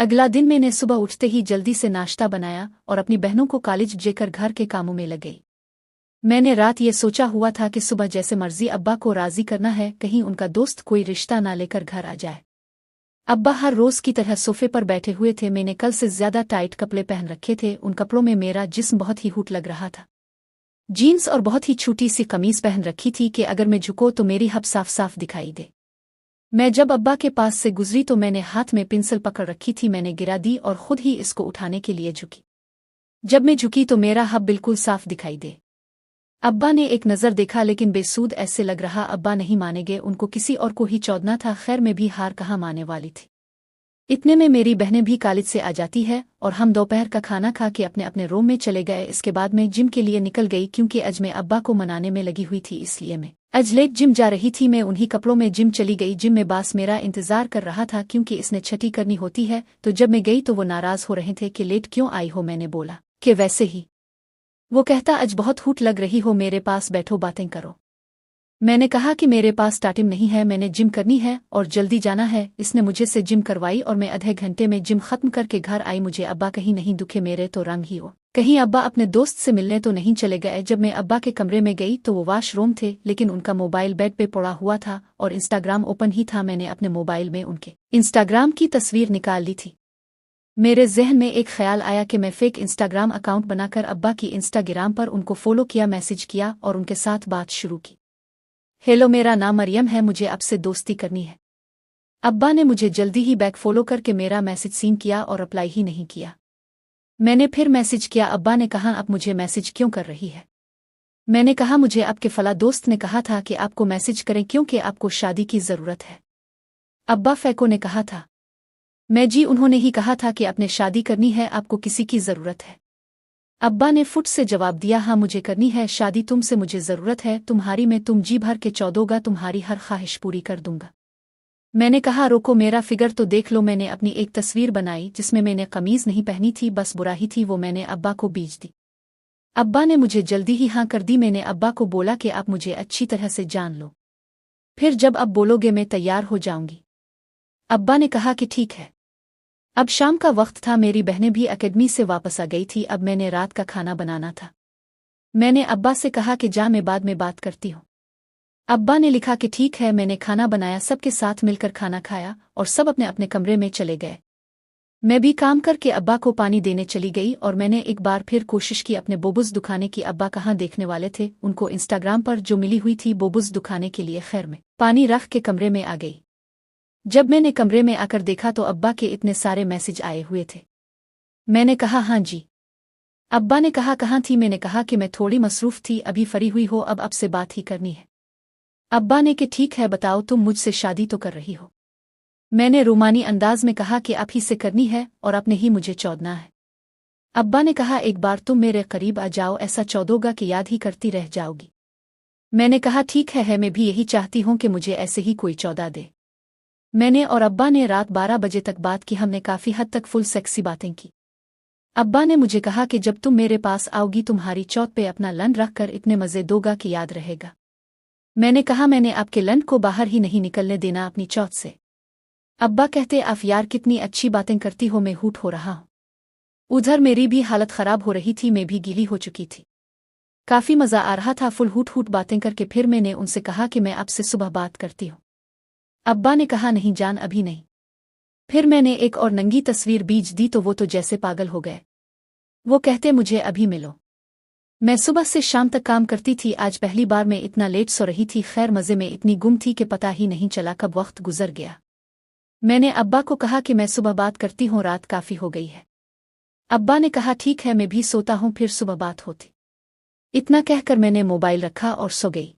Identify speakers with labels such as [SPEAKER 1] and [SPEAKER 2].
[SPEAKER 1] अगला दिन मैंने सुबह उठते ही जल्दी से नाश्ता बनाया और अपनी बहनों को कॉलेज जेकर घर के कामों में लग गई। मैंने रात ये सोचा हुआ था कि सुबह जैसे मर्जी अब्बा को राजी करना है, कहीं उनका दोस्त कोई रिश्ता ना लेकर घर आ जाए। अब्बा हर रोज की तरह सोफे पर बैठे हुए थे। मैंने कल से ज्यादा टाइट कपड़े पहन रखे थे। उन कपड़ों में मेरा जिस्म बहुत ही हूट लग रहा था। जीन्स और बहुत ही छोटी सी कमीज पहन रखी थी कि अगर मैं झुको तो मेरी हब साफ साफ दिखाई दे। मैं जब अब्बा के पास से गुजरी तो मैंने हाथ में पेंसिल पकड़ रखी थी। मैंने गिरा दी और खुद ही इसको उठाने के लिए झुकी। जब मैं झुकी तो मेरा हब बिल्कुल साफ दिखाई दे। अब्बा ने एक नज़र देखा लेकिन बेसूद ऐसे लग रहा अब्बा नहीं मानेंगे, उनको किसी और को ही चौदना था। खैर मैं भी हार कहाँ माने वाली थी। इतने में मेरी बहनें भी कॉलेज से आ जाती है और हम दोपहर का खाना खा के अपने अपने रूम में चले गए। इसके बाद मैं जिम के लिए निकल गई क्योंकि आज मैं अब्बा को मनाने में लगी हुई थी, इसलिए मैं आज लेट जिम जा रही थी। मैं उन्हीं कपड़ों में जिम चली गई। जिम में बास मेरा इंतजार कर रहा था क्योंकि इसने छठी करनी होती है। तो जब मैं गई तो वो नाराज हो रहे थे कि लेट क्यों आई हो। मैंने बोला कि वैसे ही। वो कहता आज बहुत हूट लग रही हो, मेरे पास बैठो बातें करो। मैंने कहा कि मेरे पास टाइम नहीं है, मैंने जिम करनी है और जल्दी जाना है। इसने मुझे से जिम करवाई और मैं आधे घंटे में जिम खत्म करके घर आई। मुझे अब्बा कहीं नहीं दुखे, मेरे तो रंग ही हो। कहीं अब्बा अपने दोस्त से मिलने तो नहीं चले गए। जब मैं अब्बा के कमरे में गई तो वो वॉशरूम थे, लेकिन उनका मोबाइल बेड पे पड़ा हुआ था और इंस्टाग्राम ओपन ही था। मैंने अपने मोबाइल में उनके इंस्टाग्राम की तस्वीर निकाल ली थी। मेरे जहन में एक ख्याल आया कि मैं फेक इंस्टाग्राम अकाउंट बनाकर अब्बा की इंस्टाग्राम पर उनको फॉलो किया, मैसेज किया और उनके साथ बात शुरू की। हेलो, मेरा नाम मरियम है, मुझे आपसे दोस्ती करनी है। अब्बा ने मुझे जल्दी ही बैक फॉलो करके मेरा मैसेज सीन किया और अप्लाई ही नहीं किया। मैंने फिर मैसेज किया। अब्बा ने कहा आप मुझे मैसेज क्यों कर रही है। मैंने कहा मुझे आपके फला दोस्त ने कहा था कि आपको मैसेज करें क्योंकि आपको शादी की ज़रूरत है। अब्बा फैको ने कहा था। मैं जी, उन्होंने ही कहा था कि आपने शादी करनी है, आपको किसी की ज़रूरत है। अब्बा ने फुट से जवाब दिया हाँ मुझे करनी है शादी, तुमसे मुझे ज़रूरत है तुम्हारी, में तुम जी भर के चौदोगा, तुम्हारी हर ख्वाहिश पूरी कर दूंगा। मैंने कहा रोको, मेरा फिगर तो देख लो। मैंने अपनी एक तस्वीर बनाई जिसमें मैंने कमीज़ नहीं पहनी थी, बस बुरा ही थी। वो मैंने अब्बा को भेज दी। अब्बा ने मुझे जल्दी ही हाँ कर दी। मैंने अब्बा को बोला कि आप मुझे अच्छी तरह से जान लो, फिर जब अब बोलोगे मैं तैयार हो जाऊंगी। अब्बा ने कहा कि ठीक है। अब शाम का वक्त था, मेरी बहनें भी एकेडमी से वापस आ गई थी। अब मैंने रात का खाना बनाना था। मैंने अब्बा से कहा कि जा, मैं बाद में बात करती हूँ। अब्बा ने लिखा कि ठीक है। मैंने खाना बनाया, सबके साथ मिलकर खाना खाया और सब अपने अपने कमरे में चले गए। मैं भी काम करके अब्बा को पानी देने चली गई और मैंने एक बार फिर कोशिश की अपने बोबुज दुखाने की। अब्बा कहाँ देखने वाले थे, उनको इंस्टाग्राम पर जो मिली हुई थी बोबुज दुखाने के लिए। खैर में पानी रख के कमरे में आ गई। जब मैंने कमरे में आकर देखा तो अब्बा के इतने सारे मैसेज आए हुए थे। मैंने कहा हाँ जी। अब्बा ने कहा कहाँ थी। मैंने कहा कि मैं थोड़ी मसरूफ थी, अभी फ्री हुई हो, अब आपसे बात ही करनी है। अब्बा ने कि ठीक है, बताओ तुम मुझसे शादी तो कर रही हो। मैंने रूमानी अंदाज में कहा कि आप ही से करनी है और आपने ही मुझे चौदना है। अब्बा ने कहा एक बार तुम मेरे करीब आ जाओ, ऐसा चौदोगा कि याद ही करती रह जाओगी। मैंने कहा ठीक है, मैं भी यही चाहती हूँ कि मुझे ऐसे ही कोई चौदा दे। मैंने और अब्बा ने रात 12 बजे तक बात की। हमने काफ़ी हद तक फुल सेक्सी बातें की। अब्बा ने मुझे कहा कि जब तुम मेरे पास आओगी तुम्हारी चौथ पे अपना लंड रख कर इतने मज़े दोगा कि याद रहेगा। मैंने कहा मैंने आपके लंड को बाहर ही नहीं निकलने देना अपनी चौथ से। अब्बा कहते आप यार कितनी अच्छी बातें करती हो, मैं हूट हो रहा हूँ। उधर मेरी भी हालत ख़राब हो रही थी, मैं भी गीली हो चुकी थी। काफ़ी मज़ा आ रहा था फुल हूट हूट बातें करके। फिर मैंने उनसे कहा कि मैं आपसे सुबह बात करती हूँ। अब्बा ने कहा नहीं जान, अभी नहीं। फिर मैंने एक और नंगी तस्वीर भेज दी तो वो तो जैसे पागल हो गए। वो कहते मुझे अभी मिलो। मैं सुबह से शाम तक काम करती थी, आज पहली बार मैं इतना लेट सो रही थी। खैर मज़े में इतनी गुम थी कि पता ही नहीं चला कब वक्त गुजर गया। मैंने अब्बा को कहा कि मैं सुबह बात करती हूँ, रात काफ़ी हो गई है। अब्बा ने कहा ठीक है, मैं भी सोता हूँ, फिर सुबह बात होती। इतना कहकर मैंने मोबाइल रखा और सो गई।